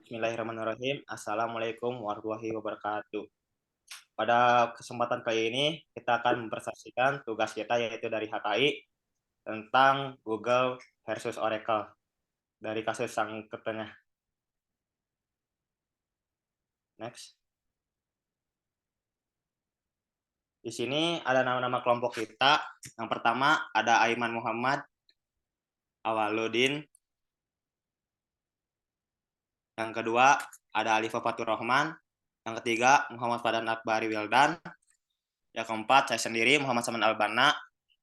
Bismillahirrahmanirrahim. Assalamualaikum warahmatullahi wabarakatuh. Pada kesempatan kali ini, kita akan mempresentasikan tugas kita yaitu dari HKI tentang Google versus Oracle dari kasus yang ketengah. Next. Di sini ada nama-nama kelompok kita. Yang pertama ada Aiman Muhammad Awaludin. Yang kedua ada Alifa Fatur Rahman. Yang ketiga Muhammad Fadan Akbari Wildan. Yang keempat saya sendiri Muhammad Saman Albana.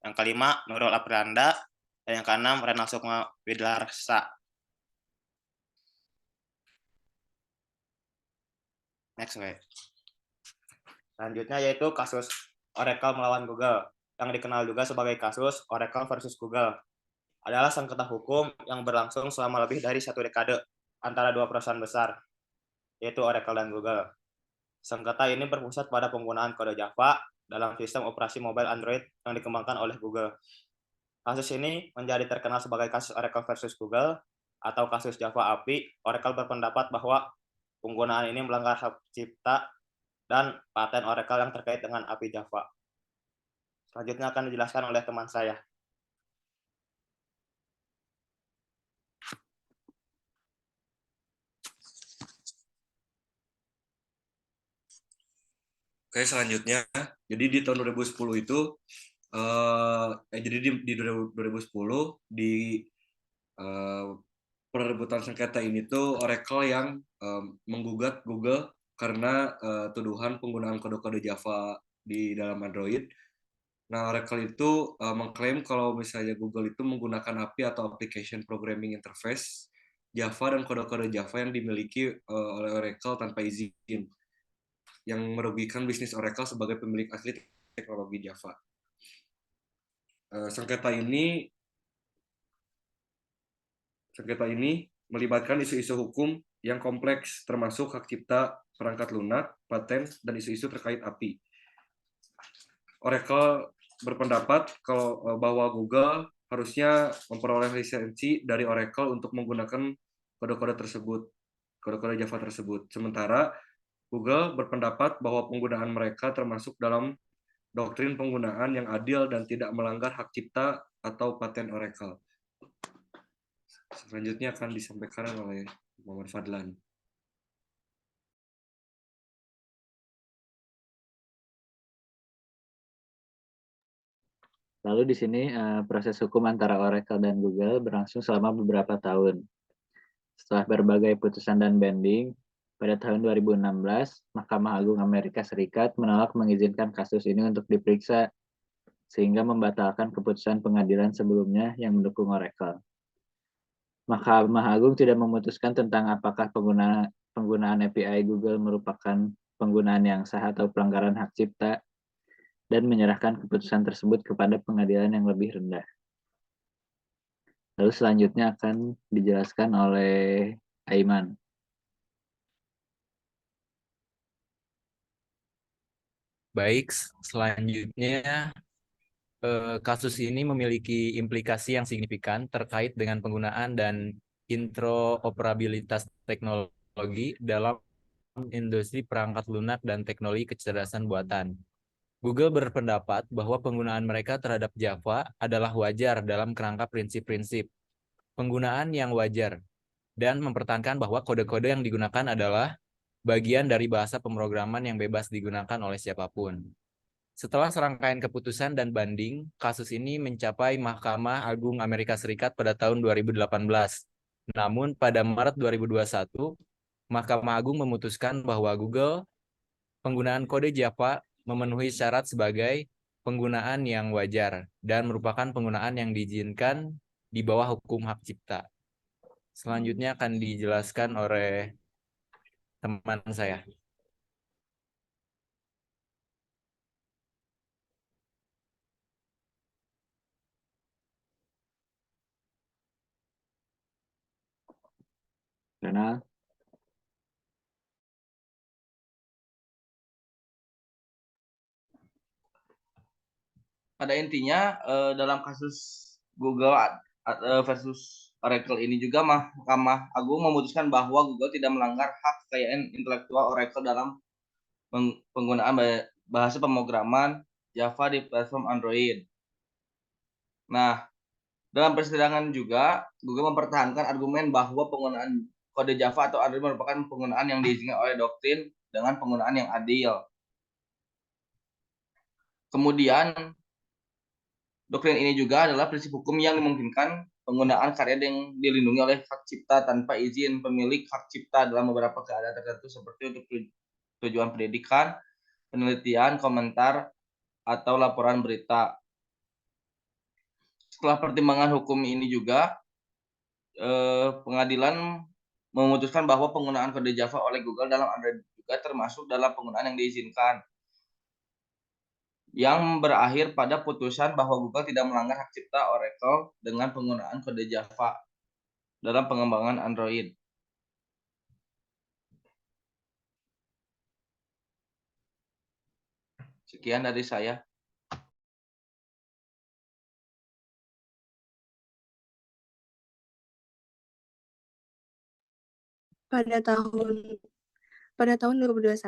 Yang kelima Nurul Apranda. Dan yang keenam Renal Sukma Widlarsa. Next, way. Selanjutnya yaitu kasus Oracle melawan Google, yang dikenal juga sebagai kasus Oracle versus Google. Adalah sengketa hukum yang berlangsung selama lebih dari 1 dekade antara dua perusahaan besar, yaitu Oracle dan Google. Sengketa ini berpusat pada penggunaan kode Java dalam sistem operasi mobile Android yang dikembangkan oleh Google. Kasus ini menjadi terkenal sebagai kasus Oracle versus Google atau kasus Java API. Oracle berpendapat bahwa penggunaan ini melanggar hak cipta dan paten Oracle yang terkait dengan API Java. Selanjutnya akan dijelaskan oleh teman saya. Oke, selanjutnya, jadi di tahun 2010 itu, jadi di 2010 di perebutan sengketa ini tuh Oracle yang menggugat Google karena tuduhan penggunaan kode-kode Java di dalam Android. Nah, Oracle itu mengklaim kalau misalnya Google itu menggunakan API atau Application Programming Interface Java dan kode-kode Java yang dimiliki oleh Oracle tanpa izin, yang merugikan bisnis Oracle sebagai pemilik asli teknologi Java. Sengketa ini melibatkan isu-isu hukum yang kompleks, termasuk hak cipta, perangkat lunak, paten, dan isu-isu terkait API. Oracle berpendapat bahwa Google harusnya memperoleh lisensi dari Oracle untuk menggunakan kode-kode Java tersebut. Sementara Google berpendapat bahwa penggunaan mereka termasuk dalam doktrin penggunaan yang adil dan tidak melanggar hak cipta atau paten Oracle. Selanjutnya akan disampaikan oleh Muhammad Fadlan. Lalu di sini proses hukum antara Oracle dan Google berlangsung selama beberapa tahun. Setelah berbagai putusan dan banding, pada tahun 2016, Mahkamah Agung Amerika Serikat menolak mengizinkan kasus ini untuk diperiksa, sehingga membatalkan keputusan pengadilan sebelumnya yang mendukung Oracle. Mahkamah Agung tidak memutuskan tentang apakah penggunaan API Google merupakan penggunaan yang sah atau pelanggaran hak cipta, dan menyerahkan keputusan tersebut kepada pengadilan yang lebih rendah. Lalu selanjutnya akan dijelaskan oleh Aiman. Baik, selanjutnya kasus ini memiliki implikasi yang signifikan terkait dengan penggunaan dan interoperabilitas teknologi dalam industri perangkat lunak dan teknologi kecerdasan buatan. Google berpendapat bahwa penggunaan mereka terhadap Java adalah wajar dalam kerangka prinsip-prinsip penggunaan yang wajar, dan mempertahankan bahwa kode-kode yang digunakan adalah bagian dari bahasa pemrograman yang bebas digunakan oleh siapapun. Setelah serangkaian keputusan dan banding, kasus ini mencapai Mahkamah Agung Amerika Serikat pada tahun 2018. Namun pada Maret 2021, Mahkamah Agung memutuskan bahwa Google penggunaan kode Java memenuhi syarat sebagai penggunaan yang wajar dan merupakan penggunaan yang diizinkan di bawah hukum hak cipta. Selanjutnya akan dijelaskan oleh teman saya. Karena pada intinya dalam kasus Google versus Oracle ini juga Mahkamah Agung memutuskan bahwa Google tidak melanggar hak kekayaan intelektual Oracle dalam penggunaan bahasa pemrograman Java di platform Android. Nah, dalam persidangan juga, Google mempertahankan argumen bahwa penggunaan kode Java atau Android merupakan penggunaan yang diizinkan oleh doktrin dengan penggunaan yang adil. Kemudian, doktrin ini juga adalah prinsip hukum yang memungkinkan penggunaan karya yang dilindungi oleh hak cipta tanpa izin pemilik hak cipta dalam beberapa keadaan tertentu seperti untuk tujuan pendidikan, penelitian, komentar, atau laporan berita. Setelah pertimbangan hukum ini juga, pengadilan memutuskan bahwa penggunaan kode Java oleh Google dalam Android juga termasuk dalam penggunaan yang diizinkan, yang berakhir pada putusan bahwa Google tidak melanggar hak cipta Oracle dengan penggunaan kode Java dalam pengembangan Android. Sekian dari saya. Pada tahun 2021,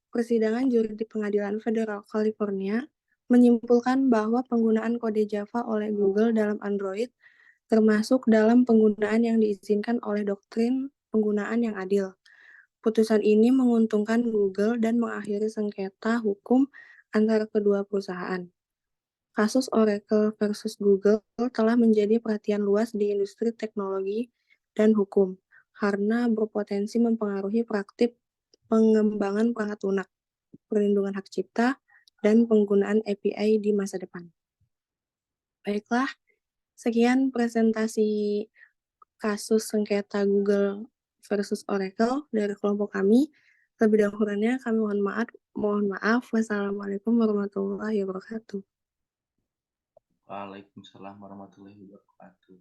persidangan juri di Pengadilan Federal California menyimpulkan bahwa penggunaan kode Java oleh Google dalam Android termasuk dalam penggunaan yang diizinkan oleh doktrin penggunaan yang adil. Putusan ini menguntungkan Google dan mengakhiri sengketa hukum antara kedua perusahaan. Kasus Oracle versus Google telah menjadi perhatian luas di industri teknologi dan hukum karena berpotensi mempengaruhi praktik pengembangan perangkat lunak, perlindungan hak cipta, dan penggunaan API di masa depan. Baiklah, sekian presentasi kasus sengketa Google versus Oracle dari kelompok kami. Lebih dahulunya kami mohon maaf. Wassalamualaikum warahmatullahi wabarakatuh. Waalaikumsalam warahmatullahi wabarakatuh.